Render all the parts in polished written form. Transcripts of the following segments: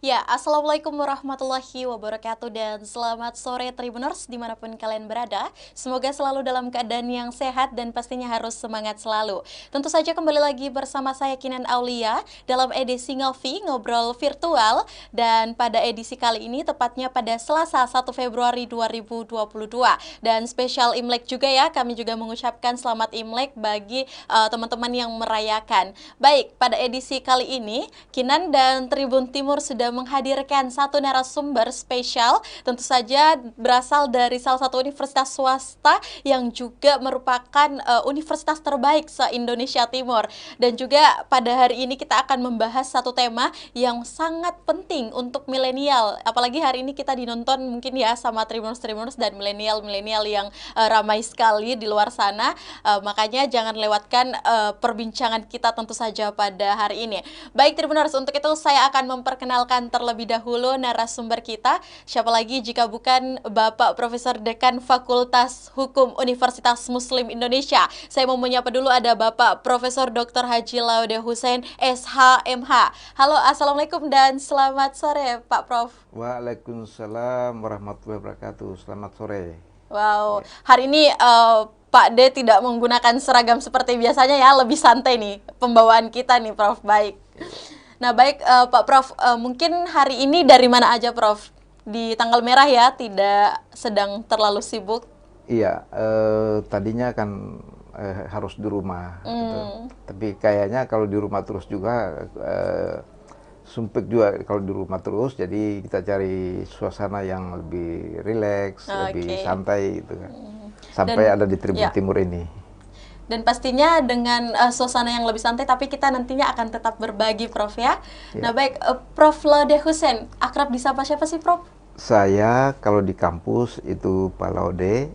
Ya, Assalamualaikum warahmatullahi wabarakatuh dan selamat sore Tribuners dimanapun kalian berada. Semoga selalu dalam keadaan yang sehat dan pastinya harus semangat selalu. Tentu saja kembali lagi bersama saya Kinan Aulia dalam edisi Ngopi Ngobrol Virtual. Dan pada edisi kali ini tepatnya pada Selasa 1 Februari 2022. Dan spesial Imlek juga ya, kami juga mengucapkan selamat Imlek bagi teman-teman yang merayakan. Baik, pada edisi kali ini Kinan dan Tribun Timur sudah menghadirkan satu narasumber spesial, tentu saja berasal dari salah satu universitas swasta yang juga merupakan universitas terbaik se-Indonesia Timur. Dan juga pada hari ini kita akan membahas satu tema yang sangat penting untuk milenial. Apalagi hari ini kita dinonton mungkin ya sama Tribuners dan milenial yang ramai sekali di luar sana. Makanya jangan lewatkan perbincangan kita tentu saja pada hari ini. Baik Tribuners, untuk itu saya akan memperkenalkan terlebih dahulu narasumber kita. Siapa lagi jika bukan Bapak Profesor Dekan Fakultas Hukum Universitas Muslim Indonesia. Saya mau menyapa dulu ada Bapak Profesor Dr. Haji Laude Hussein SHMH. Halo, Assalamualaikum dan selamat sore Pak Prof. Waalaikumsalam warahmatullahi wabarakatuh. Selamat sore. Wow, hari ini Pak D tidak menggunakan seragam seperti biasanya ya, lebih santai nih pembawaan kita nih Prof. Baik. Nah baik Pak Prof, mungkin hari ini dari mana aja Prof? Di tanggal merah ya, tidak sedang terlalu sibuk. Iya, tadinya kan harus di rumah, gitu. Tapi kayaknya kalau di rumah terus juga sumpek juga kalau di rumah terus. Jadi kita cari suasana yang lebih rileks, lebih santai gitu kan. Sampai ada di Tribun Timur ini. Dan pastinya dengan suasana yang lebih santai, tapi kita nantinya akan tetap berbagi, Prof ya. Nah baik, Prof Laude Hussein, akrab disapa siapa sih, Prof? Saya kalau di kampus itu Pak Laude,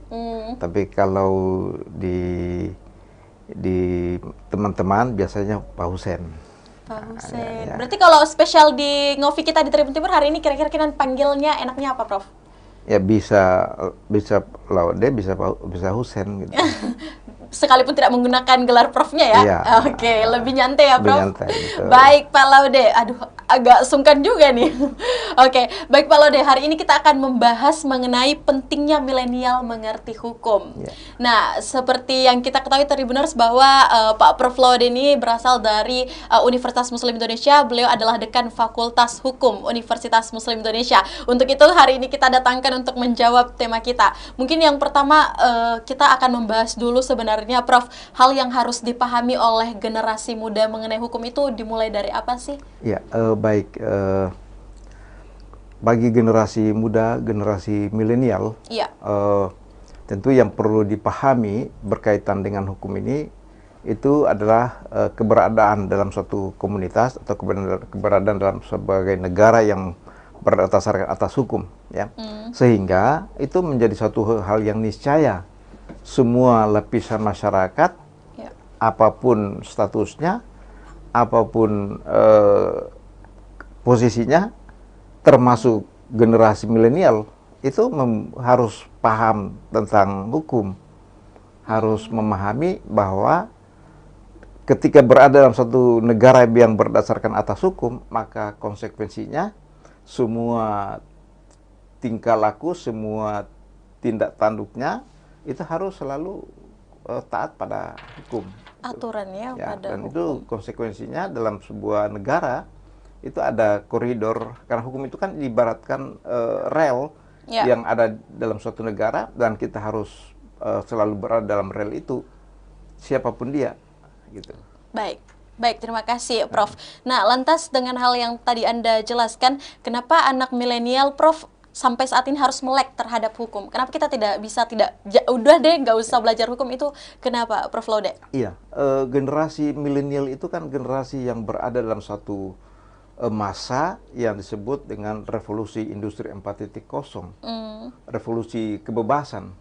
tapi kalau di teman-teman biasanya Pak Hussein. Pak Hussein. Berarti kalau spesial di Ngopi kita di Tribun Timur hari ini kira-kira panggilnya enaknya apa, Prof? Ya bisa Laude, bisa Hussein gitu. Sekalipun tidak menggunakan gelar profnya ya. Iya. Oke, lebih nyantai ya, Prof. Lebih nyantai, betul. Baik, Pak Laude. Aduh, agak sungkan juga nih. Oke, baik Pak Laude. Hari ini kita akan membahas mengenai pentingnya milenial mengerti hukum. Iya. Nah, seperti yang kita ketahui Tribuners bahwa Pak Prof Laude ini berasal dari Universitas Muslim Indonesia. Beliau adalah Dekan Fakultas Hukum Universitas Muslim Indonesia. Untuk itu hari ini kita datangkan untuk menjawab tema kita. Mungkin yang pertama kita akan membahas dulu sebenarnya Prof, hal yang harus dipahami oleh generasi muda mengenai hukum itu dimulai dari apa sih? Ya, baik. Bagi generasi muda, generasi milenial, tentu yang perlu dipahami berkaitan dengan hukum ini itu adalah keberadaan dalam suatu komunitas atau keberadaan dalam sebagai negara yang berdasarkan atas hukum, ya. Sehingga itu menjadi suatu hal yang niscaya semua lapisan masyarakat, apapun statusnya, apapun posisinya, termasuk generasi milenial, itu harus paham tentang hukum, harus memahami bahwa ketika berada dalam suatu negara yang berdasarkan atas hukum, maka konsekuensinya semua tingkah laku, semua tindak tanduknya itu harus selalu taat pada hukum. Aturannya ya, pada dan hukum. itu konsekuensinya dalam sebuah negara itu ada koridor, karena hukum itu kan ibaratkan rel yang ada dalam suatu negara, dan kita harus selalu berada dalam rel itu, siapapun dia, gitu. Baik, terima kasih Prof. Nah, lantas dengan hal yang tadi Anda jelaskan, kenapa anak milenial, Prof, sampai saat ini harus melek terhadap hukum? Kenapa kita tidak bisa udah deh nggak usah belajar hukum itu? Kenapa, Prof Laude? Iya, generasi milenial itu kan generasi yang berada dalam satu masa yang disebut dengan revolusi industri 4.0, revolusi kebebasan.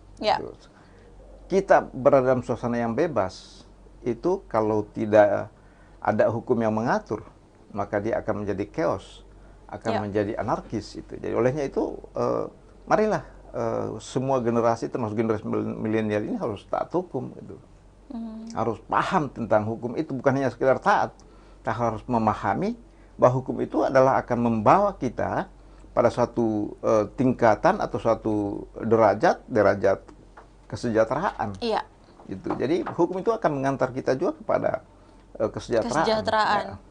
Kita berada dalam suasana yang bebas, itu kalau tidak ada hukum yang mengatur, maka dia akan menjadi chaos, akan menjadi anarkis itu. Jadi olehnya itu marilah semua generasi termasuk generasi milenial ini harus taat hukum gitu. Harus paham tentang hukum itu, bukan hanya sekedar taat, kita harus memahami bahwa hukum itu adalah akan membawa kita pada suatu tingkatan atau suatu derajat kesejahteraan. Iya. Gitu. Jadi hukum itu akan mengantar kita juga kepada kesejahteraan. Ya.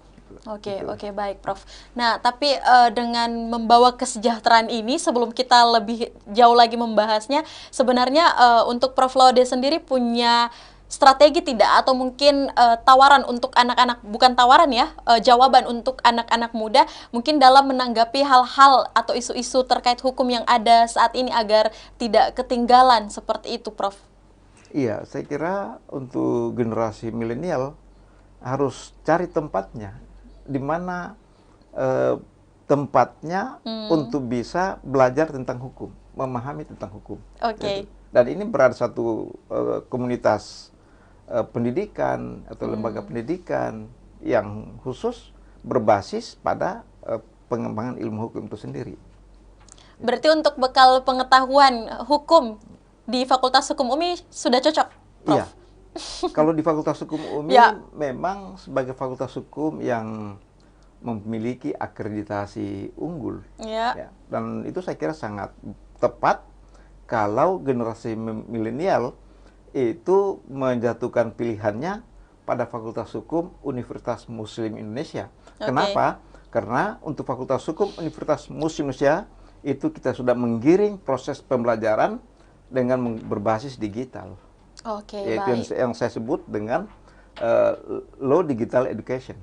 Oke, baik, Prof. Nah, tapi dengan membawa kesejahteraan ini, sebelum kita lebih jauh lagi membahasnya, sebenarnya untuk Prof Laude sendiri punya strategi tidak, atau mungkin tawaran untuk anak-anak, bukan tawaran ya, jawaban untuk anak-anak muda, mungkin dalam menanggapi hal-hal atau isu-isu terkait hukum yang ada saat ini agar tidak ketinggalan seperti itu, Prof? Iya, saya kira untuk generasi milenial harus cari tempatnya, di mana tempatnya untuk bisa belajar tentang hukum, memahami tentang hukum. Oke. Dan ini berada satu komunitas pendidikan atau lembaga pendidikan yang khusus berbasis pada pengembangan ilmu hukum itu sendiri. Berarti untuk bekal pengetahuan hukum di Fakultas Hukum UMI sudah cocok, Prof? Iya. Kalau di Fakultas Hukum UMI Ya. memang sebagai fakultas hukum yang memiliki akreditasi unggul. Ya. Ya. Dan itu saya kira sangat tepat kalau generasi milenial itu menjatuhkan pilihannya pada Fakultas Hukum Universitas Muslim Indonesia. Oke. Kenapa? Karena untuk Fakultas Hukum Universitas Muslim Indonesia itu kita sudah menggiring proses pembelajaran dengan berbasis digital. Oke, Yaitu baik. yang saya sebut dengan Law Digital Education.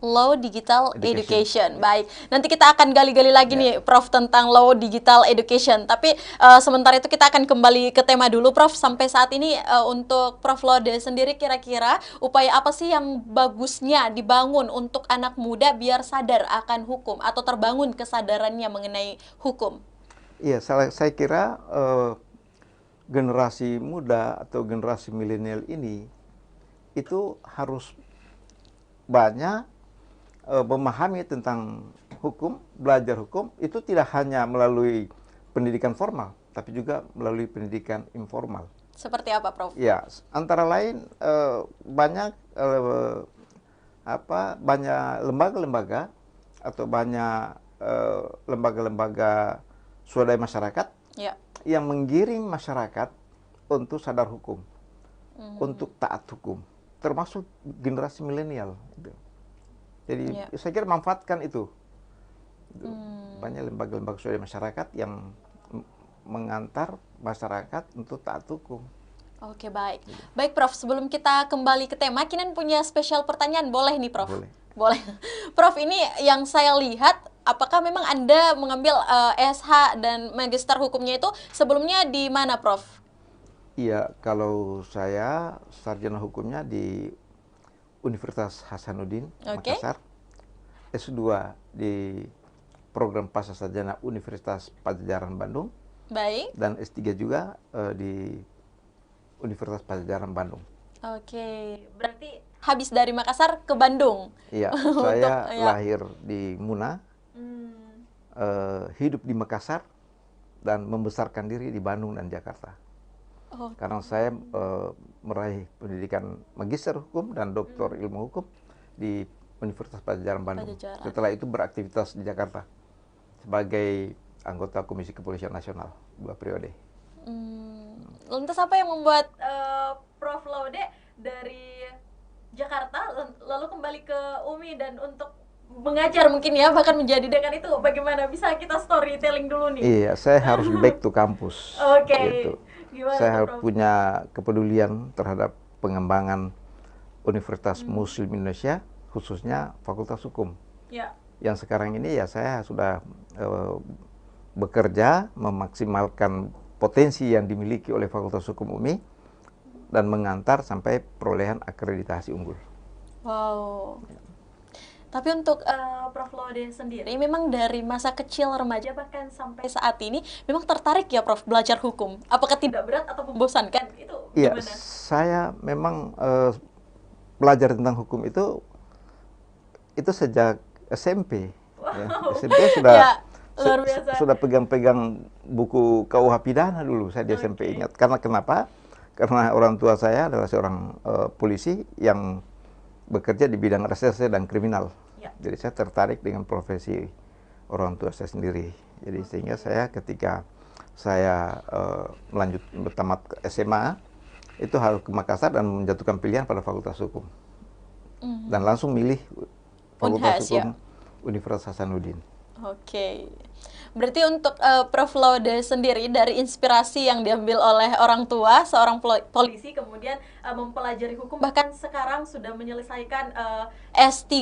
Law Digital Education. Baik. Nanti kita akan gali-gali lagi nih, Prof, tentang Law Digital Education. Tapi sementara itu kita akan kembali ke tema dulu, Prof. Sampai saat ini untuk Prof Laude sendiri, kira-kira upaya apa sih yang bagusnya dibangun untuk anak muda biar sadar akan hukum atau terbangun kesadarannya mengenai hukum? Iya, saya kira generasi muda atau generasi milenial ini itu harus banyak memahami tentang hukum, belajar hukum itu tidak hanya melalui pendidikan formal, tapi juga melalui pendidikan informal. Seperti apa, Prof? Ya, antara lain banyak banyak lembaga-lembaga atau banyak lembaga-lembaga swadaya masyarakat Ya. yang menggiring masyarakat untuk sadar hukum, untuk taat hukum, termasuk generasi milenial. Jadi saya kira manfaatkan itu. Banyak lembaga-lembaga swadaya masyarakat yang mengantar masyarakat untuk taat hukum. Oke, baik. Baik, Prof. Sebelum kita kembali ke tema, Kinan punya spesial pertanyaan. Boleh nih, Prof? Boleh. Prof, ini yang saya lihat, apakah memang Anda mengambil SH dan Magister Hukumnya itu sebelumnya di mana, Prof? Iya, kalau saya sarjana hukumnya di Universitas Hasanuddin, Makassar. S2 di program pasca sarjana Universitas Padjadjaran Bandung. Baik. Dan S3 juga di Universitas Padjadjaran Bandung. Oke, berarti habis dari Makassar ke Bandung. Iya, saya lahir di Muna, hidup di Makassar, dan membesarkan diri di Bandung dan Jakarta. Karena saya meraih pendidikan magister hukum dan doktor ilmu hukum di Universitas Padjadjaran Bandung. Setelah itu beraktivitas di Jakarta sebagai anggota Komisi Kepolisian Nasional 2 periode. Lantas apa yang membuat Prof Laude dari Jakarta lalu kembali ke UMI dan untuk mengajar mungkin ya, bahkan menjadi dekan itu, bagaimana bisa kita storytelling dulu nih? Iya, saya harus back to kampus. Oke. Gitu. Saya harus punya kepedulian terhadap pengembangan Universitas Muslim Indonesia, khususnya Fakultas Hukum. Ya. Yang sekarang ini ya saya sudah bekerja memaksimalkan potensi yang dimiliki oleh Fakultas Hukum UMI dan mengantar sampai perolehan akreditasi unggul. Wow. Tapi untuk Prof Laude sendiri, memang dari masa kecil, remaja, bahkan sampai saat ini, memang tertarik ya, Prof, belajar hukum? Apakah tidak berat atau membosankan? Itu Iya, gimana? saya memang belajar tentang hukum itu sejak SMP. Wow. Ya. SMP sudah luar biasa. sudah pegang-pegang buku KUH pidana dulu saya di SMP, ingat. Karena kenapa? Karena orang tua saya adalah seorang polisi yang bekerja di bidang reserse dan kriminal. Ya. Jadi saya tertarik dengan profesi orang tua saya sendiri. Jadi sehingga saya ketika saya melanjut tamat SMA itu harus ke Makassar dan menjatuhkan pilihan pada Fakultas Hukum dan langsung milih Fakultas Unhas, Hukum ya. Universitas Hasanuddin. Oke. Berarti untuk Prof. Laude sendiri dari inspirasi yang diambil oleh orang tua, seorang polisi, kemudian mempelajari hukum, bahkan sekarang sudah menyelesaikan S3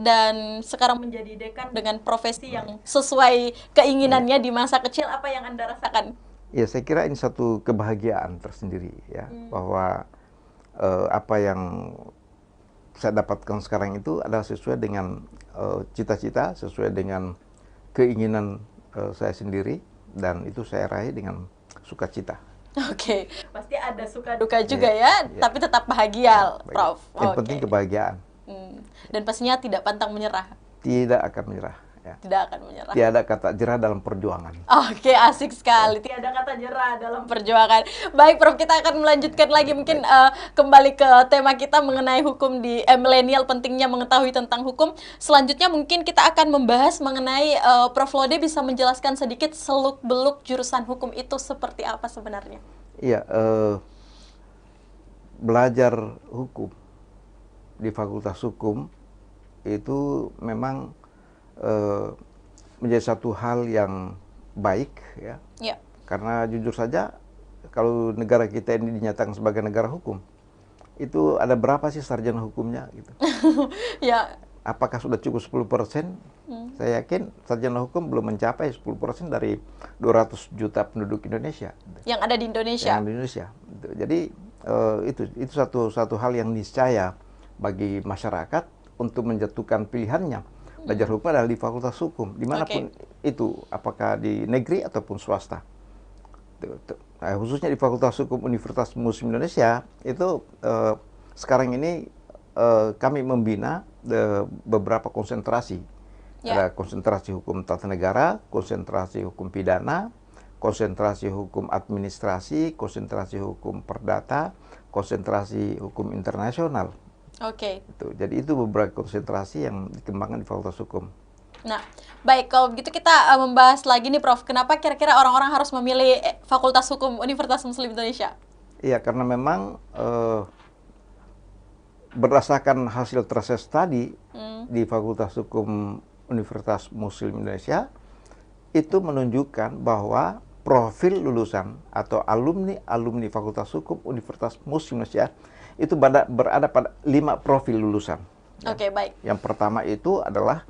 dan sekarang menjadi dekan dengan profesi yang sesuai keinginannya di masa kecil, apa yang Anda rasakan? Ya, saya kira ini satu kebahagiaan tersendiri ya, bahwa apa yang saya dapatkan sekarang itu adalah sesuai dengan cita-cita, sesuai dengan keinginan saya sendiri, dan itu saya raih dengan sukacita. Oke, pasti ada suka duka juga ya, tapi tetap bahagia, Prof. Yang penting kebahagiaan. Dan pastinya tidak pantang menyerah. Tidak akan menyerah. Ya. Tidak akan menyerah. Tiada kata jerah dalam perjuangan. Oke, asik sekali. Tiada kata jerah dalam perjuangan. Baik, Prof, kita akan melanjutkan lagi mungkin kembali ke tema kita mengenai hukum di milenial, pentingnya mengetahui tentang hukum. Selanjutnya mungkin kita akan membahas mengenai Prof. Laude bisa menjelaskan sedikit seluk-beluk jurusan hukum itu seperti apa sebenarnya. Iya, belajar hukum di Fakultas Hukum itu memang menjadi satu hal yang baik ya. Ya. Karena jujur saja kalau negara kita ini dinyatakan sebagai negara hukum, itu ada berapa sih sarjana hukumnya gitu. Ya. Apakah sudah cukup 10%? Saya yakin sarjana hukum belum mencapai 10% dari 200 juta penduduk Indonesia. Yang ada di Indonesia. Yang di Indonesia. Jadi itu satu hal yang niscaya bagi masyarakat untuk menjatuhkan pilihannya. Belajar hukum adalah di Fakultas Hukum, dimanapun itu, apakah di negeri ataupun swasta. Khususnya di Fakultas Hukum Universitas Muslim Indonesia, itu sekarang ini kami membina beberapa konsentrasi. Ada konsentrasi hukum tata negara, konsentrasi hukum pidana, konsentrasi hukum administrasi, konsentrasi hukum perdata, konsentrasi hukum internasional. Oke. Jadi itu beberapa konsentrasi yang dikembangkan di Fakultas Hukum. Nah, baik, kalau begitu kita membahas lagi nih, Prof. Kenapa kira-kira orang-orang harus memilih Fakultas Hukum Universitas Muslim Indonesia? Iya, karena memang berdasarkan hasil tesis tadi di Fakultas Hukum Universitas Muslim Indonesia, itu menunjukkan bahwa profil lulusan atau alumni Fakultas Hukum Universitas Muslim Indonesia itu berada pada 5 profil lulusan. Oke, baik. Yang pertama itu adalah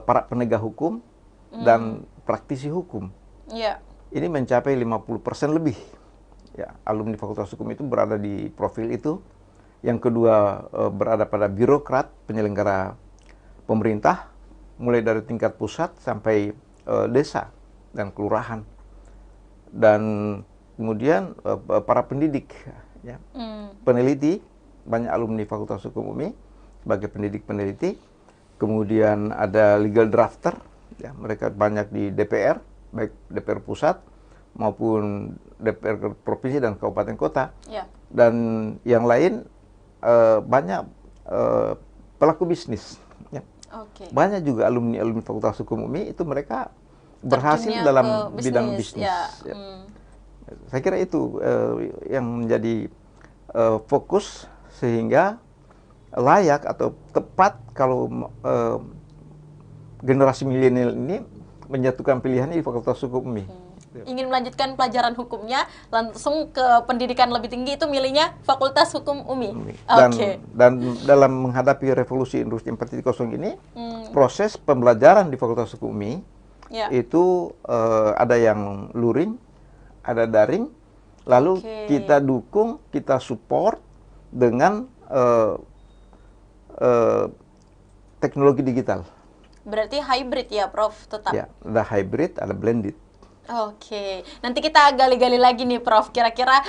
para penegak hukum dan praktisi hukum. Iya. Ini mencapai 50% lebih. Ya, alumni Fakultas Hukum itu berada di profil itu. Yang kedua berada pada birokrat penyelenggara pemerintah, mulai dari tingkat pusat sampai desa dan kelurahan. Dan kemudian para pendidik, ya. Peneliti, banyak alumni Fakultas Hukum UMI sebagai pendidik-peneliti. Kemudian ada legal drafter, ya, mereka banyak di DPR, baik DPR pusat maupun DPR provinsi dan kabupaten kota. Ya. Dan yang lain banyak pelaku bisnis. Ya. Banyak juga alumni Fakultas Hukum UMI itu mereka berhasil dalam bidang bisnis. Ya. Ya. Saya kira itu yang menjadi fokus sehingga layak atau tepat kalau generasi milenial ini menyatukan pilihannya di Fakultas Hukum UMI. Ingin melanjutkan pelajaran hukumnya, langsung ke pendidikan lebih tinggi itu milihnya Fakultas Hukum UMI. Dan dalam menghadapi revolusi industri 4.0 ini, proses pembelajaran di Fakultas Hukum UMI itu ada yang luring, ada daring, lalu kita dukung, kita support dengan teknologi digital. Berarti hybrid ya, Prof, tetap? Ya, ada hybrid, ada blended. Oke, nanti kita gali-gali lagi nih Prof. Kira-kira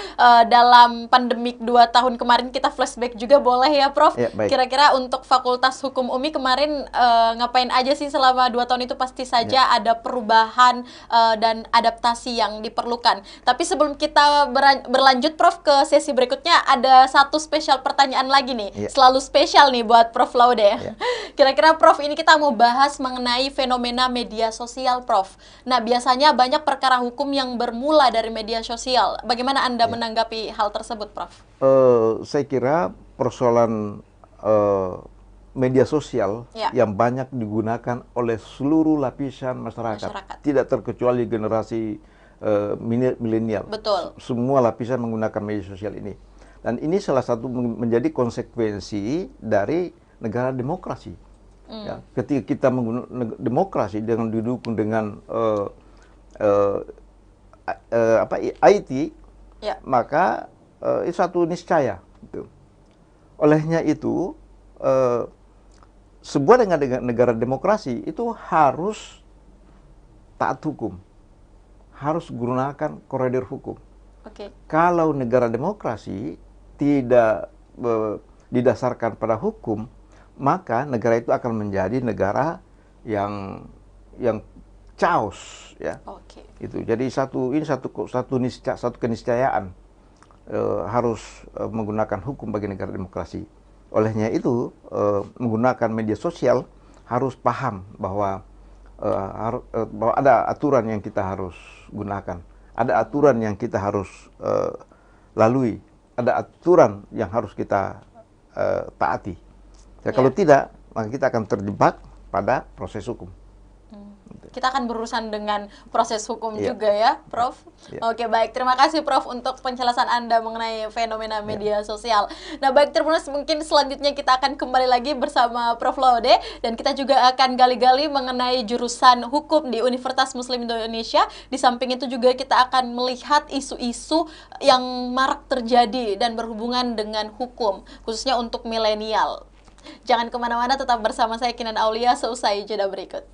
dalam pandemik 2 tahun kemarin kita flashback juga boleh ya Prof? Ya, baik. Kira-kira untuk Fakultas Hukum UMI kemarin ngapain aja sih selama 2 tahun itu? Pasti saja ada perubahan dan adaptasi yang diperlukan. Tapi sebelum kita berlanjut Prof ke sesi berikutnya, ada satu spesial pertanyaan lagi nih. Selalu spesial nih buat Prof Laude ya. Kira-kira Prof, ini kita mau bahas mengenai fenomena media sosial Prof. Nah, biasanya banyak perkara hukum yang bermula dari media sosial. Bagaimana Anda menanggapi hal tersebut, Prof? Saya kira persoalan media sosial yang banyak digunakan oleh seluruh lapisan masyarakat. Tidak terkecuali generasi milenial. Betul. Semua lapisan menggunakan media sosial ini. Dan ini salah satu menjadi konsekuensi dari negara demokrasi. Ya, ketika kita menggunakan demokrasi dengan didukung dengan IT, maka itu satu niscaya. Gitu. Olehnya itu, sebuah negara demokrasi itu harus taat hukum, harus gunakan koridor hukum. Kalau negara demokrasi tidak didasarkan pada hukum, maka negara itu akan menjadi negara yang chaos, ya. Itu jadi satu keniscayaan harus menggunakan hukum bagi negara demokrasi. Olehnya itu menggunakan media sosial harus paham bahwa ada aturan yang kita harus gunakan, ada aturan yang kita harus lalui, ada aturan yang harus kita taati. Ya, kalau tidak, maka kita akan terjebak pada proses hukum. Kita akan berurusan dengan proses hukum juga ya, Prof. Oke, baik. Terima kasih, Prof, untuk penjelasan Anda mengenai fenomena media sosial. Nah, baik, Tribuners, mungkin selanjutnya kita akan kembali lagi bersama Prof Laude, dan kita juga akan gali-gali mengenai jurusan hukum di Universitas Muslim Indonesia. Di samping itu juga kita akan melihat isu-isu yang marak terjadi dan berhubungan dengan hukum, khususnya untuk milenial. Jangan kemana-mana, tetap bersama saya Kinan Aulia seusai jeda berikut.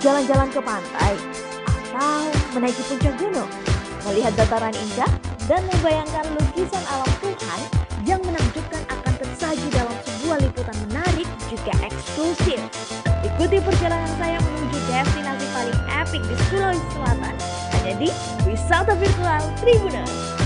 Jalan-jalan ke pantai, atau menaiki puncak gunung, melihat dataran indah, dan membayangkan lukisan alam Tuhan yang menakjubkan akan tersaji dalam sebuah liputan menarik juga eksklusif. Ikuti perjalanan saya menuju destinasi paling epik di Sulawesi Selatan, hanya di Wisata Virtual Tribuners.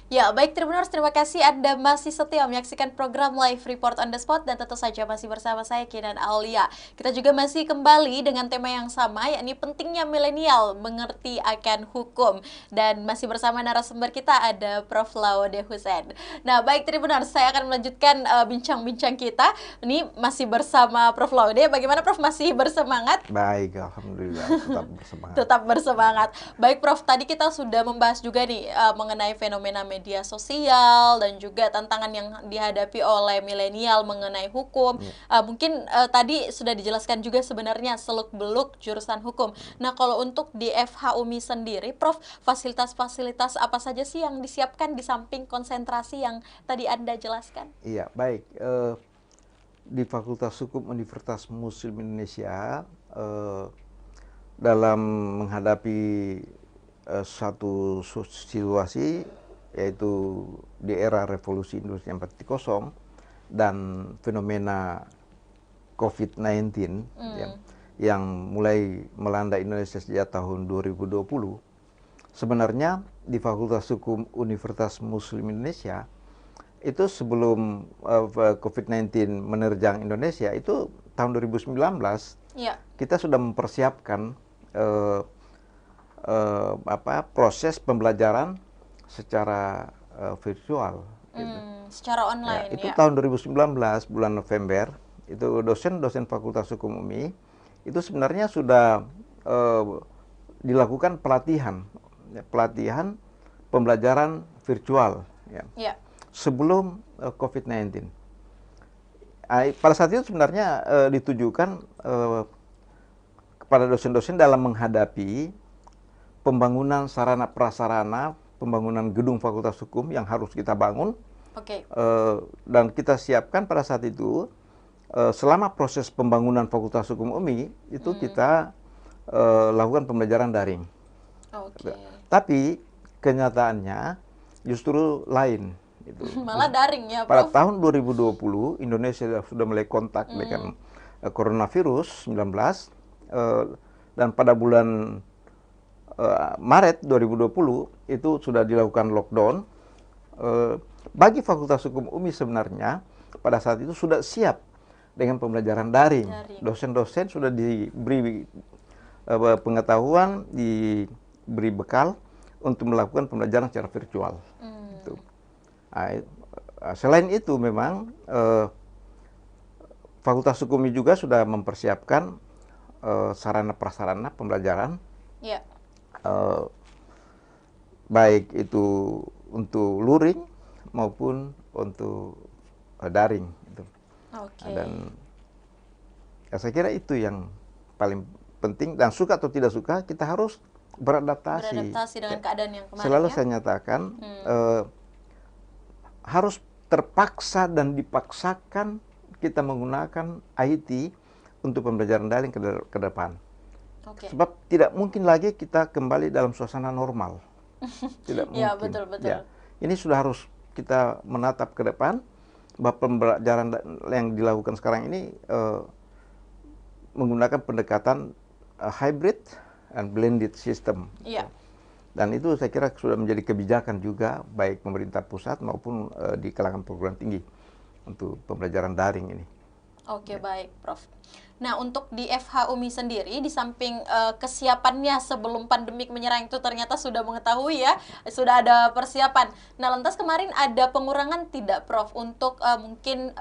Ya, baik Tribuners, terima kasih Anda masih setia menyaksikan program Live Report on the Spot, dan tentu saja masih bersama saya Kinan Aulia. Kita juga masih kembali dengan tema yang sama, yakni pentingnya milenial mengerti akan hukum. Dan masih bersama narasumber kita ada Prof Laude Husein. Nah, baik Tribuners, saya akan melanjutkan bincang-bincang kita. Ini masih bersama Prof Laude. Bagaimana Prof, masih bersemangat? Baik, alhamdulillah, tetap bersemangat. Tetap bersemangat. Baik Prof, tadi kita sudah membahas juga nih mengenai fenomena media sosial dan juga tantangan yang dihadapi oleh milenial mengenai hukum. Mungkin tadi sudah dijelaskan juga sebenarnya seluk-beluk jurusan hukum. Nah, kalau untuk di FH UMI sendiri, Prof, fasilitas-fasilitas apa saja sih yang disiapkan di samping konsentrasi yang tadi Anda jelaskan? Iya, baik. Di Fakultas Hukum Universitas Muslim Indonesia, dalam menghadapi satu situasi, yaitu di era revolusi industri 4.0 dan fenomena COVID-19 ya, yang mulai melanda Indonesia sejak tahun 2020. Sebenarnya di Fakultas Hukum Universitas Muslim Indonesia itu sebelum COVID-19 menerjang Indonesia itu tahun 2019 kita sudah mempersiapkan proses pembelajaran secara virtual. Gitu. Secara online itu tahun 2019 bulan November itu dosen-dosen Fakultas Hukum UMI itu sebenarnya sudah dilakukan pelatihan pembelajaran virtual sebelum COVID-19. Pada saat itu sebenarnya ditujukan kepada dosen-dosen dalam menghadapi pembangunan sarana prasarana, pembangunan gedung Fakultas Hukum yang harus kita bangun. Dan kita siapkan pada saat itu selama proses pembangunan Fakultas Hukum UMI itu kita lakukan pembelajaran daring. Tapi kenyataannya justru lain. Malah daring ya, Prof. Pada tahun 2020 Indonesia sudah mulai kontak dengan coronavirus 19 dan pada bulan Maret 2020 itu sudah dilakukan lockdown. Bagi Fakultas Hukum UMI sebenarnya pada saat itu sudah siap dengan pembelajaran daring. Dosen-dosen sudah diberi pengetahuan, diberi bekal untuk melakukan pembelajaran secara virtual. Selain itu memang Fakultas Hukum juga sudah mempersiapkan sarana prasarana pembelajaran, baik itu untuk luring maupun untuk daring. Dan saya kira itu yang paling penting, dan suka atau tidak suka kita harus beradaptasi dengan keadaan yang kemarin. Selalu saya nyatakan harus terpaksa dan dipaksakan kita menggunakan IT untuk pembelajaran daring ke depan. Sebab tidak mungkin lagi kita kembali dalam suasana normal. Tidak mungkin. Ya, betul. Ini sudah harus kita menatap ke depan bahwa pembelajaran yang dilakukan sekarang ini menggunakan pendekatan hybrid and blended system. Dan itu saya kira sudah menjadi kebijakan juga baik pemerintah pusat maupun di kalangan perguruan tinggi untuk pembelajaran daring ini. Baik, Prof. Nah, untuk di FH UMI sendiri, di samping kesiapannya sebelum pandemik menyerang itu ternyata sudah mengetahui ya, sudah ada persiapan. Nah, lantas kemarin ada pengurangan tidak, Prof, untuk mungkin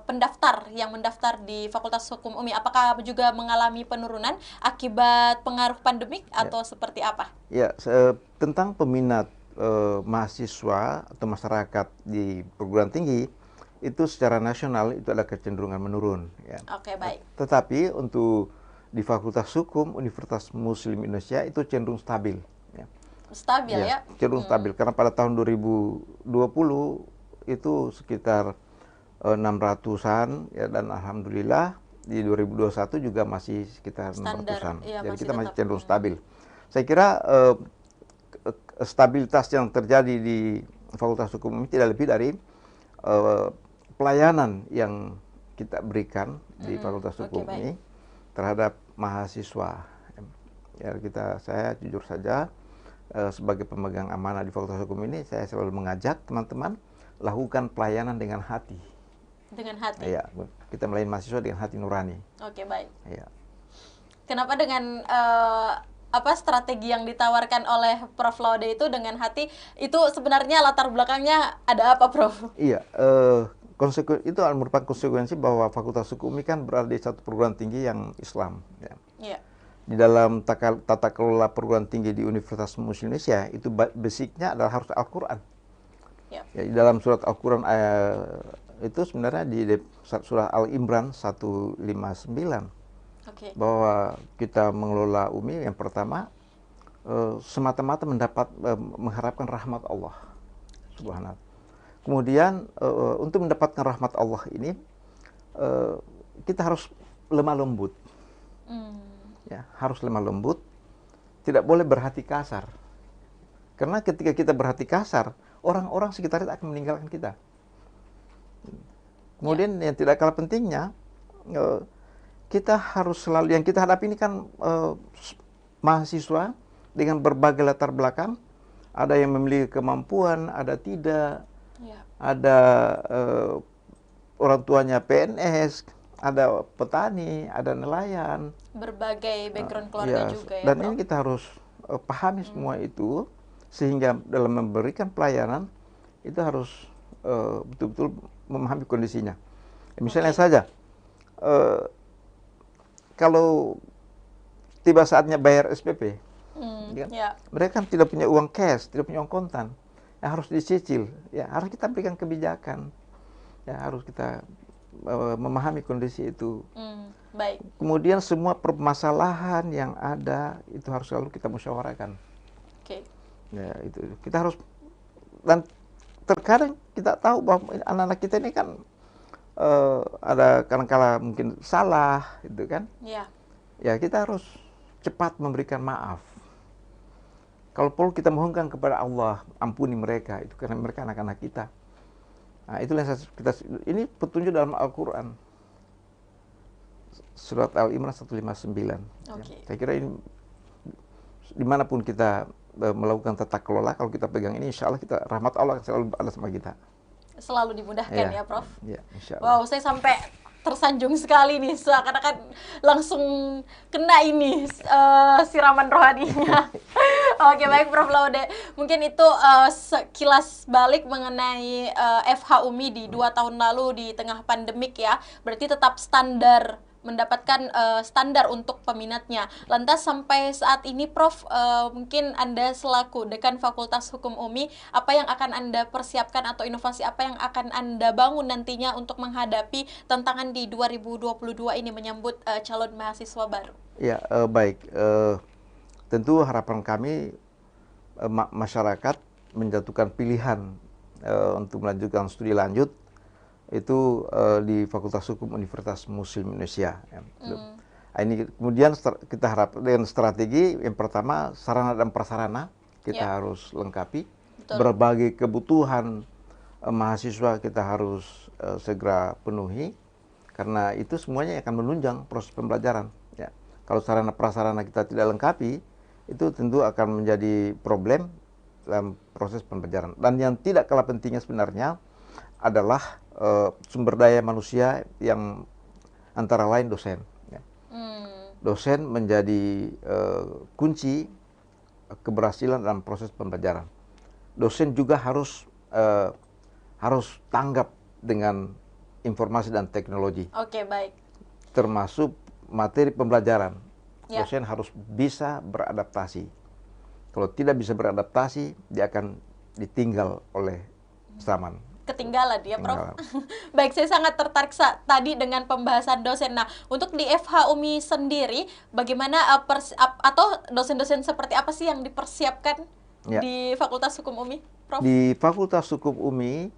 pendaftar yang mendaftar di Fakultas Hukum UMI? Apakah juga mengalami penurunan akibat pengaruh pandemik atau seperti apa? Tentang peminat mahasiswa atau masyarakat di perguruan tinggi, itu secara nasional itu ada kecenderungan menurun. Baik. Tetapi untuk di Fakultas Hukum Universitas Muslim Indonesia itu cenderung stabil. Stabil ya? Cenderung stabil karena pada tahun 2020 itu sekitar 600-an dan alhamdulillah di 2021 juga masih sekitar 600-an. Jadi kita masih cenderung stabil. Saya kira stabilitas yang terjadi di Fakultas Hukum ini tidak lebih dari pelayanan yang kita berikan di Fakultas Hukum ini terhadap mahasiswa. Saya jujur saja sebagai pemegang amanah di Fakultas Hukum ini, saya selalu mengajak teman-teman lakukan pelayanan dengan hati. Dengan hati. Kita melayani mahasiswa dengan hati nurani. Baik. Kenapa dengan strategi yang ditawarkan oleh Prof. Laude itu dengan hati, itu sebenarnya latar belakangnya ada apa, Prof? Itu merupakan konsekuensi bahwa Fakultas Hukum ini kan berada di satu perguruan tinggi yang Islam. Di dalam tata kelola perguruan tinggi di Universitas Muslim Indonesia itu basicnya adalah harus Al-Quran. Di dalam surat Al-Quran itu sebenarnya di surah Al-Imran 159 bahwa kita mengelola UMI yang pertama semata-mata mengharapkan rahmat Allah Subhanahu. Kemudian untuk mendapatkan rahmat Allah ini kita harus lemah lembut. ya, harus lemah lembut, tidak boleh berhati kasar. Karena ketika kita berhati kasar, orang-orang sekitar akan meninggalkan kita. Kemudian yang tidak kalah pentingnya, kita harus selalu, yang kita hadapi ini kan mahasiswa dengan berbagai latar belakang, ada yang memiliki kemampuan, ada tidak, ada orang tuanya PNS, ada petani, ada nelayan. Berbagai background keluarga juga ya, dan Prof. ini kita harus pahami semua itu, sehingga dalam memberikan pelayanan itu harus betul-betul memahami kondisinya. Misalnya saja, kalau tiba saatnya bayar SPP, mereka kan tidak punya uang cash, tidak punya uang kontan, yang harus dicicil, ya harus kita berikan kebijakan, ya harus kita memahami kondisi itu. Baik. Kemudian semua permasalahan yang ada itu harus selalu kita musyawarahkan. Ya itu kita harus, dan terkadang kita tahu bahwa anak-anak kita ini kan ada kadang-kala mungkin salah, gitu kan? Ya kita harus cepat memberikan maaf. Kalau perlu kita mohonkan kepada Allah, ampuni mereka, itu karena mereka anak-anak kita. Nah, itulah kita, ini petunjuk dalam Al-Quran. Surat Al-Imran 159. Saya kira ini dimanapun kita melakukan tata kelola, kalau kita pegang ini, insya Allah kita, rahmat Allah selalu ada sama kita. Selalu dimudahkan ya, Prof. Ya, insya Allah. Wow, saya sampai tersanjung sekali nih, seakan-akan langsung kena ini siraman rohaninya. Oke, baik Prof Laude. Mungkin itu sekilas balik mengenai FH UMI di 2 tahun lalu di tengah pandemik ya. Berarti tetap standar, mendapatkan standar untuk peminatnya. Lantas sampai saat ini Prof, mungkin Anda selaku Dekan Fakultas Hukum UMI, apa yang akan Anda persiapkan atau inovasi apa yang akan Anda bangun nantinya untuk menghadapi tantangan di 2022 ini menyambut calon mahasiswa baru? Ya, baik. Tentu harapan kami masyarakat menjatuhkan pilihan untuk melanjutkan studi lanjut itu di Fakultas Hukum Universitas Muslim Indonesia. Ini kemudian kita harap dengan strategi yang pertama, sarana dan prasarana kita harus lengkapi. Berbagai kebutuhan mahasiswa kita harus segera penuhi, karena itu semuanya akan menunjang proses pembelajaran. Ya. Kalau sarana prasarana kita tidak lengkapi, itu tentu akan menjadi problem dalam proses pembelajaran. Dan yang tidak kalah pentingnya sebenarnya adalah sumber daya manusia, yang antara lain dosen. Ya. Dosen menjadi kunci keberhasilan dalam proses pembelajaran. Dosen juga harus tanggap dengan informasi dan teknologi. Oke, baik. Termasuk materi pembelajaran. Dosen harus bisa beradaptasi. Kalau tidak bisa beradaptasi, dia akan ditinggal oleh zaman. Ketinggalan ya, Prof. Baik, saya sangat tertarik tadi dengan pembahasan dosen. Nah, untuk di FH UMI sendiri, bagaimana atau dosen-dosen seperti apa sih yang dipersiapkan di Fakultas Hukum UMI, Prof? Di Fakultas Hukum UMI,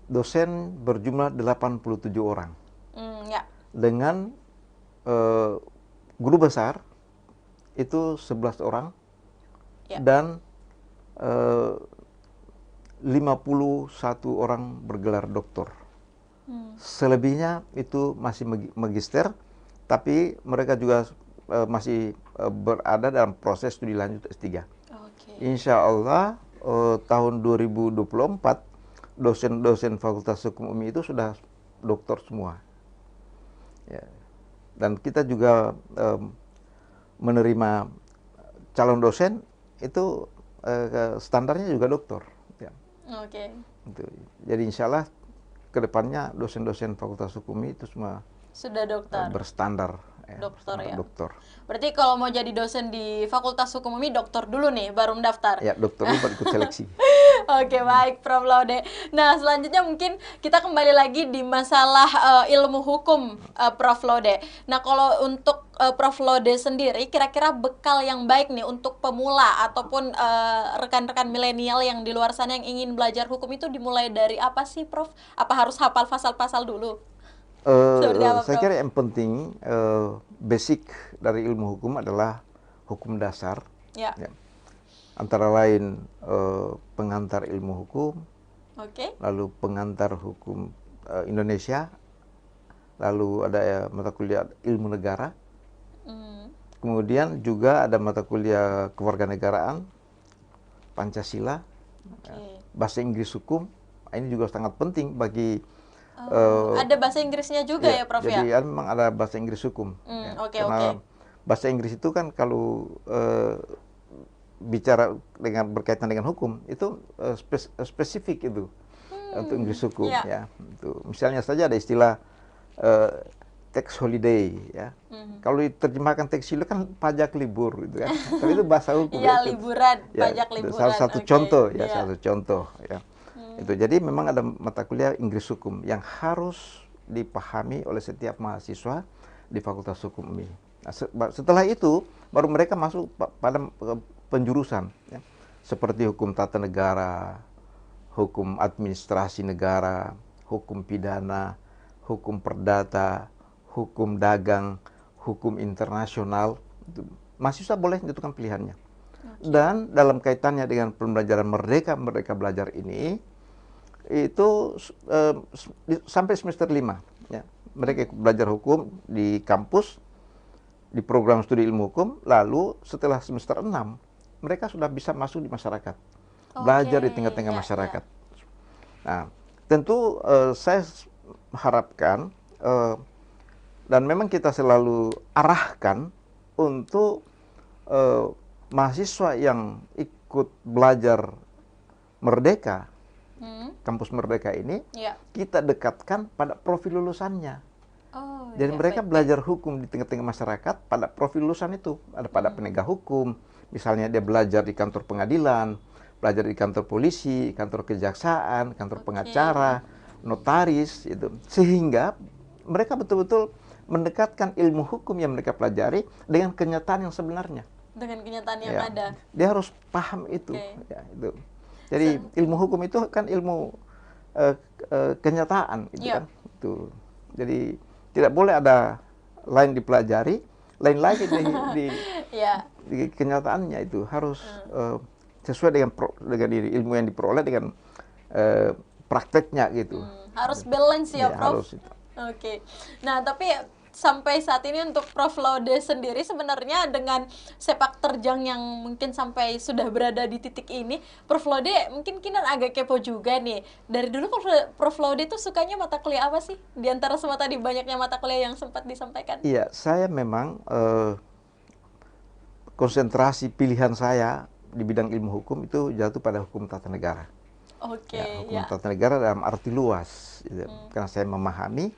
dosen berjumlah 87 orang. Dengan guru besar itu 11 orang dan 51 orang bergelar doktor. Selebihnya itu masih magister, tapi mereka juga masih berada dalam proses studi lanjut S3. Insya Allah tahun 2024 dosen-dosen Fakultas Hukum UMI itu sudah doktor semua. Ya. Dan kita juga menerima calon dosen itu standarnya juga doktor. Ya. Jadi insya Allah kedepannya dosen-dosen Fakultas Hukum itu semua sudah dokter, berstandar dokter ya. Dokter. Berarti kalau mau jadi dosen di Fakultas Hukum UMI, dokter dulu nih, baru mendaftar. Ya, dokter dulu baru ikut seleksi. Oke, baik Prof Laude. Nah, selanjutnya mungkin kita kembali lagi di masalah ilmu hukum, Prof Laude. Nah, kalau untuk Prof Laude sendiri, kira-kira bekal yang baik nih untuk pemula ataupun rekan-rekan milenial yang di luar sana yang ingin belajar hukum itu dimulai dari apa sih, Prof? Apa harus hafal pasal-pasal dulu? Seperti apa, Saya Prof? kira yang penting basic dari ilmu hukum adalah hukum dasar, Ya, ya. Antara lain pengantar ilmu hukum, oke. lalu pengantar hukum Indonesia, lalu ada mata kuliah ilmu negara, Hmm, kemudian juga ada mata kuliah kewarganegaraan, Pancasila, oke. bahasa Inggris hukum. Ini juga sangat penting bagi Oh, ada bahasa Inggrisnya juga ya, Prof ya? jadi memang ada bahasa Inggris hukum. Ya. Oke, Karena oke. bahasa Inggris itu kan kalau bicara dengan berkaitan dengan hukum itu spesifik itu untuk Inggris hukum, ya. ya. Itu misalnya saja ada istilah tax holiday, ya. Kalau diterjemahkan tax holiday kan pajak libur gitu kan. Tapi itu bahasa hukum Iya, ya. liburan, Ya, pajak liburan. salah satu Oke, contoh ya, iya. satu contoh ya. Itu jadi memang ada mata kuliah Inggris hukum yang harus dipahami oleh setiap mahasiswa di Fakultas Hukum UMI. Nah, setelah itu baru mereka masuk pada penjurusan, ya. Seperti hukum tata negara, hukum administrasi negara, hukum pidana, hukum perdata, hukum dagang, hukum internasional. Mahasiswa boleh menentukan pilihannya. Dan dalam kaitannya dengan pembelajaran Merdeka Belajar ini, itu sampai semester 5, ya. Mereka belajar hukum di kampus, di program studi ilmu hukum, lalu setelah semester 6, mereka sudah bisa masuk di masyarakat, belajar di tengah-tengah masyarakat. Nah, tentu saya harapkan dan memang kita selalu arahkan untuk mahasiswa yang ikut belajar Merdeka, kampus Merdeka ini, Ya. kita dekatkan pada profil lulusannya. Oh, Jadi ya, mereka baik. belajar hukum di tengah-tengah masyarakat pada profil lulusan itu. Ada pada penegak hukum, misalnya dia belajar di kantor pengadilan, belajar di kantor polisi, kantor kejaksaan, kantor pengacara, notaris, itu. Sehingga mereka betul-betul mendekatkan ilmu hukum yang mereka pelajari dengan kenyataan yang sebenarnya. Dengan kenyataan yang Ya, ada. dia harus paham itu. Oke. Ya, itu. Jadi ilmu hukum itu kan ilmu kenyataan, itu Ya. kan. Itu. Jadi tidak boleh ada lain dipelajari, lain lagi Ya. di kenyataannya. Itu harus sesuai dengan ilmu yang diperoleh dengan prakteknya gitu. Harus balance ya, Ya, Prof. harus itu. Oke. Nah, tapi sampai saat ini untuk Prof Laude sendiri sebenarnya dengan sepak terjang yang mungkin sampai sudah berada di titik ini, Prof Laude mungkin Kinan agak kepo juga nih. Dari dulu Prof Laude itu sukanya mata kuliah apa sih? Di antara semua tadi banyaknya mata kuliah yang sempat disampaikan. Iya, saya memang konsentrasi pilihan saya di bidang ilmu hukum itu jatuh pada hukum tata negara. Oke, Ya, hukum ya. tata negara dalam arti luas, gitu. Karena saya memahami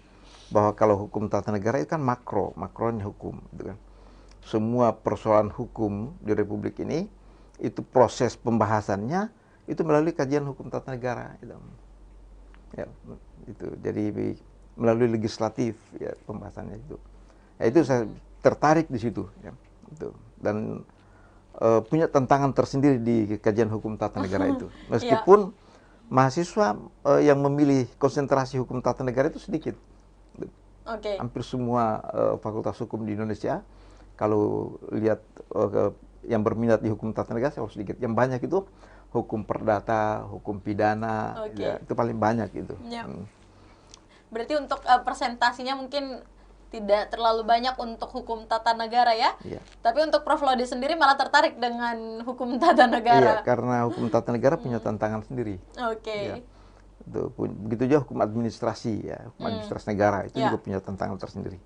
bahwa kalau hukum tata negara itu kan makronya hukum, gitu kan. Semua persoalan hukum di Republik ini itu proses pembahasannya itu melalui kajian hukum tata negara, gitu. Ya, itu jadi melalui legislatif, ya, pembahasannya itu. Ya, itu saya tertarik di situ, ya, itu. Dan punya tantangan tersendiri di kajian hukum tata negara itu. Meskipun mahasiswa yang memilih konsentrasi hukum tata negara itu sedikit. Oke. Hampir semua fakultas hukum di Indonesia, kalau lihat yang berminat di hukum tata negara selalu sedikit. Yang banyak itu hukum perdata, hukum pidana, ya, itu paling banyak itu. Ya. Berarti untuk presentasinya mungkin tidak terlalu banyak untuk hukum tata negara ya. Iya. Tapi untuk Prof Laude sendiri malah tertarik dengan hukum tata negara. Iya, karena hukum tata negara punya tantangan sendiri. Oke. Ya. Begitu juga hukum administrasi, ya, hukum administrasi negara itu juga punya tantangan tersendiri.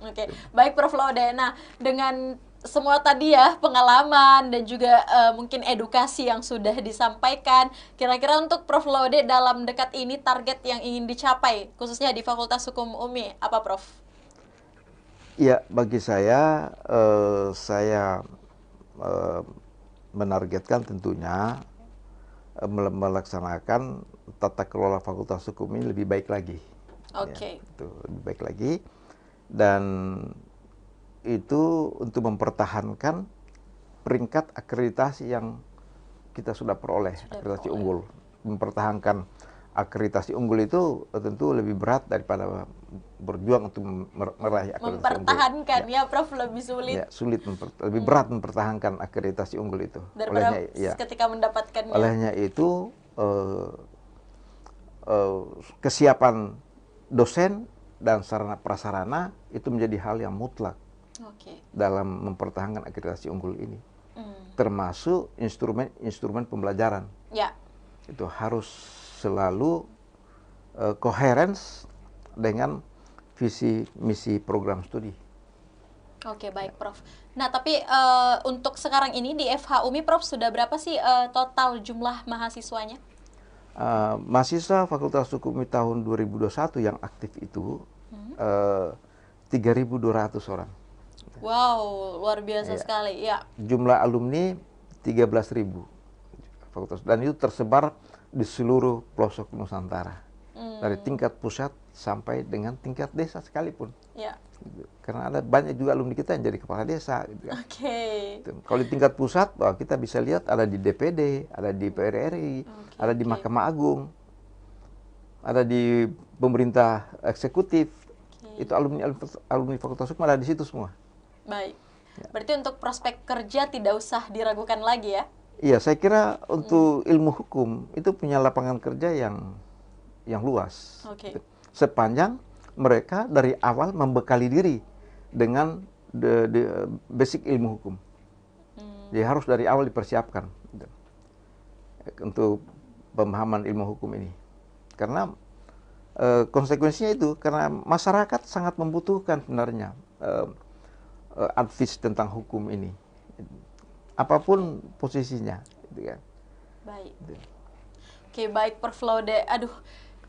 Oke, baik Prof Laude. Nah, dengan semua tadi ya pengalaman dan juga mungkin edukasi yang sudah disampaikan, kira-kira untuk Prof Laude dalam dekat ini target yang ingin dicapai khususnya di Fakultas Hukum UMI apa, Prof? Iya, bagi saya menargetkan tentunya melaksanakan tata kelola Fakultas Hukum ini lebih baik lagi. Oke. Ya, itu lebih baik lagi, dan itu untuk mempertahankan peringkat akreditasi yang kita sudah peroleh, akreditasi unggul, mempertahankan akreditasi unggul itu tentu lebih berat daripada berjuang untuk meraih akreditasi mempertahankan unggul. ya Prof, lebih sulit. Ya, sulit lebih berat mempertahankan akreditasi unggul itu. Daripada Olehnya, ketika mendapatkannya. Olehnya itu kesiapan dosen dan sarana prasarana itu menjadi hal yang mutlak dalam mempertahankan akreditasi unggul ini. Termasuk instrumen pembelajaran. Ya. Itu harus selalu coherence dengan visi misi program studi. Oke, baik Prof. Nah, tapi untuk sekarang ini di FH UMI Prof sudah berapa sih total jumlah mahasiswanya? Mahasiswa Fakultas Hukum tahun 2021 yang aktif itu 3.200 orang. Wow, luar biasa sekali. Ya. Jumlah alumni 13.000 fakultas, dan itu tersebar di seluruh pelosok Nusantara, dari tingkat pusat sampai dengan tingkat desa sekalipun. Ya. Karena ada banyak juga alumni kita yang jadi kepala desa. Gitu kan. Oke. Kalau di tingkat pusat, kita bisa lihat ada di DPD, ada di DPR RI, ada di Mahkamah Agung, ada di pemerintah eksekutif. Itu alumni Fakultas Hukum ada di situ semua. Baik. Berarti untuk prospek kerja tidak usah diragukan lagi ya? Iya, saya kira untuk ilmu hukum itu punya lapangan kerja yang luas. Sepanjang mereka dari awal membekali diri dengan basic ilmu hukum. Jadi harus dari awal dipersiapkan untuk pemahaman ilmu hukum ini. Karena konsekuensinya itu, karena masyarakat sangat membutuhkan sebenarnya advice tentang hukum ini. Apapun posisinya. Gitu kan. Baik. Oke, baik Prof Laude. Aduh,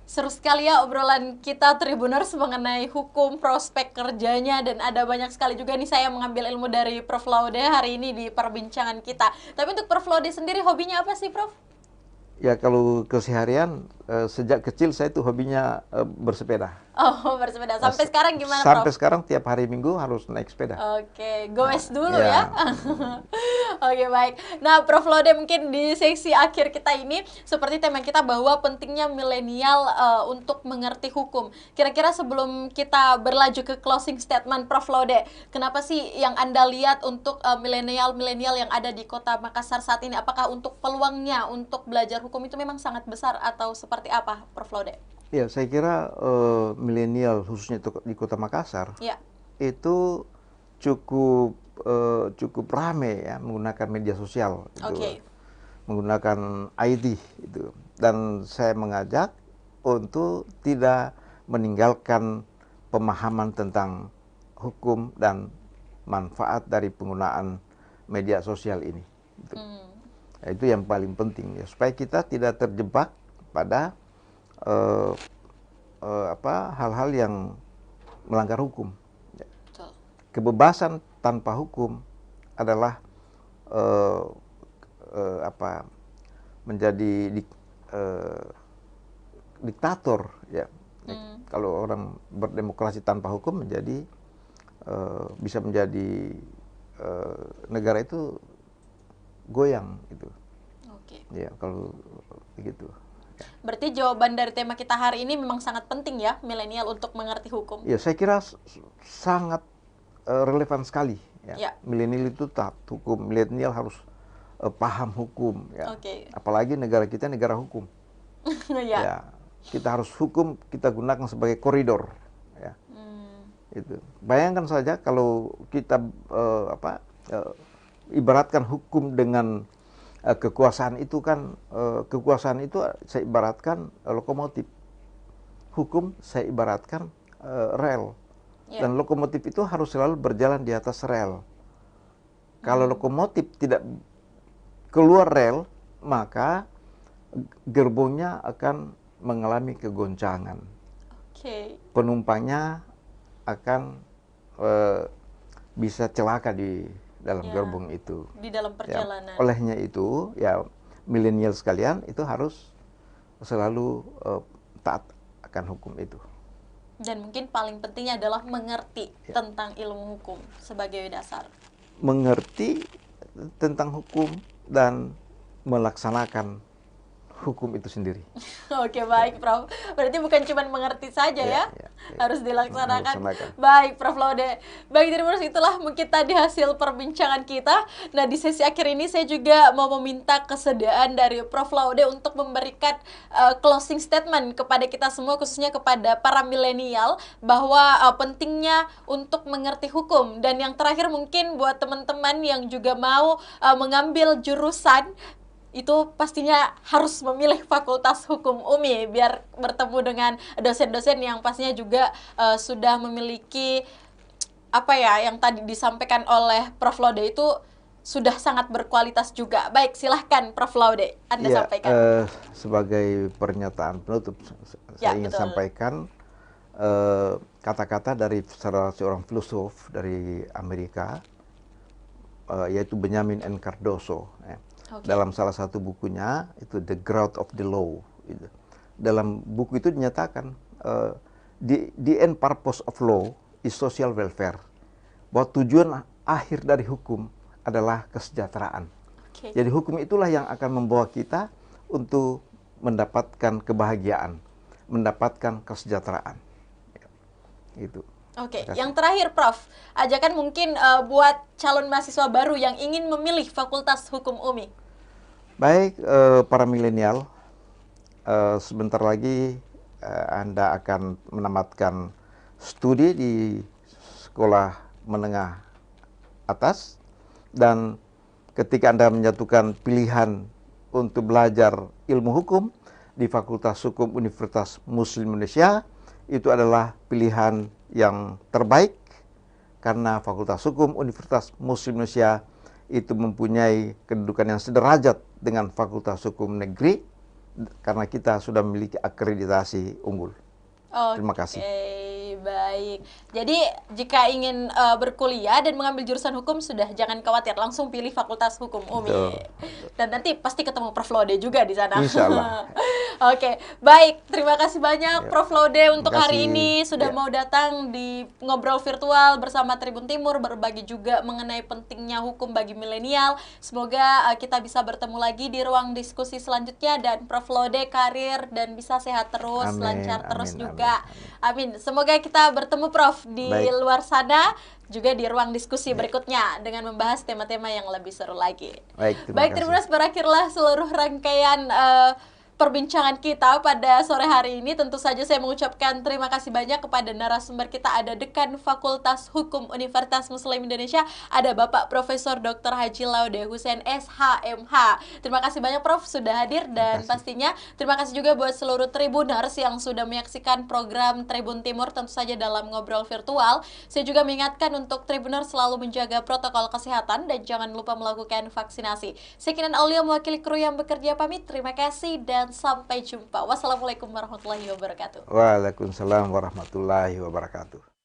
seru sekali ya obrolan kita Tribuners mengenai hukum, prospek kerjanya, dan ada banyak sekali juga nih saya mengambil ilmu dari Prof Laude hari ini di perbincangan kita. Tapi untuk Prof Laude sendiri hobinya apa sih Prof? Ya, kalau keseharian sejak kecil saya tuh hobinya bersepeda. Oh, bersepeda. Sampai sekarang gimana, Prof? Sampai sekarang tiap hari Minggu harus naik sepeda. Oke, goes dulu ya. Oke, baik. Nah, Prof Laude, mungkin di seksi akhir kita ini, seperti tema kita bahwa pentingnya milenial untuk mengerti hukum. Kira-kira sebelum kita berlanjut ke closing statement Prof Laude, kenapa sih yang Anda lihat untuk milenial yang ada di Kota Makassar saat ini? Apakah untuk peluangnya untuk belajar hukum itu memang sangat besar atau seperti apa, Prof Laude? Ya, saya kira milenial khususnya di Kota Makassar itu cukup rame ya menggunakan media sosial, menggunakan IT itu. Dan saya mengajak untuk tidak meninggalkan pemahaman tentang hukum dan manfaat dari penggunaan media sosial ini. Itu yang paling penting ya, supaya kita tidak terjebak pada hal-hal yang melanggar hukum. Kebebasan tanpa hukum adalah menjadi diktator ya. Kalau orang berdemokrasi tanpa hukum bisa menjadi negara itu goyang gitu. Ya, kalau begitu. Berarti jawaban dari tema kita hari ini memang sangat penting ya, milenial untuk mengerti hukum. Ya, saya kira sangat relevan sekali. Ya. Milenial itu taat hukum, milenial harus paham hukum. Ya. Apalagi negara kita negara hukum. Ya, kita harus hukum kita gunakan sebagai koridor. Ya. Itu. Bayangkan saja kalau kita ibaratkan hukum dengan kekuasaan itu kan, kekuasaan itu saya ibaratkan lokomotif, hukum saya ibaratkan rel, dan lokomotif itu harus selalu berjalan di atas rel. Kalau lokomotif tidak keluar rel, maka gerbongnya akan mengalami kegoncangan. Penumpangnya akan bisa celaka di dalam gerbong itu. Di dalam perjalanan. Ya, olehnya itu, ya milenial sekalian itu harus selalu taat akan hukum itu. Dan mungkin paling pentingnya adalah mengerti tentang ilmu hukum sebagai dasar. Mengerti tentang hukum dan melaksanakan hukum itu sendiri. Oke, baik Prof. Berarti bukan cuma mengerti saja ya, harus dilaksanakan. Baik Prof Laude. Baik Tribuners, itulah mungkin tadi hasil perbincangan kita. Nah, di sesi akhir ini saya juga mau meminta kesediaan dari Prof Laude untuk memberikan closing statement kepada kita semua, khususnya kepada para milenial, bahwa pentingnya untuk mengerti hukum. Dan yang terakhir mungkin buat teman-teman yang juga mau mengambil jurusan, itu pastinya harus memilih Fakultas Hukum UMI biar bertemu dengan dosen-dosen yang pastinya juga sudah memiliki apa ya yang tadi disampaikan oleh Prof Laude itu sudah sangat berkualitas juga. Baik, silahkan Prof Laude, Anda sampaikan. Sebagai pernyataan penutup, saya ingin sampaikan kata-kata dari salah seorang filosof dari Amerika, yaitu Benjamin N. Cardoso. Dalam salah satu bukunya itu The Growth of the Law. Dalam buku itu dinyatakan the end purpose of law is social welfare. Bahwa tujuan akhir dari hukum adalah kesejahteraan. Jadi hukum itulah yang akan membawa kita untuk mendapatkan kebahagiaan, mendapatkan kesejahteraan. Itu. Oke, yang terakhir Prof, ajakan mungkin buat calon mahasiswa baru yang ingin memilih Fakultas Hukum UMI. Baik, para milenial, sebentar lagi Anda akan menamatkan studi di sekolah menengah atas, dan ketika Anda menyatukan pilihan untuk belajar ilmu hukum di Fakultas Hukum Universitas Muslim Indonesia, itu adalah pilihan yang terbaik, karena Fakultas Hukum Universitas Muslim Indonesia itu mempunyai kedudukan yang sederajat dengan Fakultas Hukum Negeri, karena kita sudah memiliki akreditasi unggul. Terima kasih. Baik. Jadi jika ingin berkuliah dan mengambil jurusan hukum, sudah jangan khawatir, langsung pilih Fakultas Hukum UMI. Dan nanti pasti ketemu Prof Laude juga di sana. Insya Allah. Oke, baik. Terima kasih banyak Prof Laude untuk hari ini sudah mau datang di ngobrol virtual bersama Tribun Timur, berbagi juga mengenai pentingnya hukum bagi milenial. Semoga kita bisa bertemu lagi di ruang diskusi selanjutnya, dan Prof Laude karir dan bisa sehat terus, lancar terus juga. Amin. Semoga kita bertemu Prof di luar sana, juga di ruang diskusi berikutnya dengan membahas tema-tema yang lebih seru lagi. Baik, Tribuners, berakhirlah seluruh rangkaian perbincangan kita pada sore hari ini. Tentu saja saya mengucapkan terima kasih banyak kepada narasumber kita. Ada Dekan Fakultas Hukum Universitas Muslim Indonesia, ada Bapak Profesor Dr. Haji Laude Hussein SHMH. Terima kasih banyak Prof sudah hadir, dan pastinya terima kasih juga buat seluruh Tribuners yang sudah menyaksikan program Tribun Timur, tentu saja dalam ngobrol virtual. Saya juga mengingatkan untuk Tribuners selalu menjaga protokol kesehatan dan jangan lupa melakukan vaksinasi. Sekian Aulia mewakili kru yang bekerja pamit. Terima kasih dan sampai jumpa. Wassalamualaikum warahmatullahi wabarakatuh. Waalaikumsalam warahmatullahi wabarakatuh.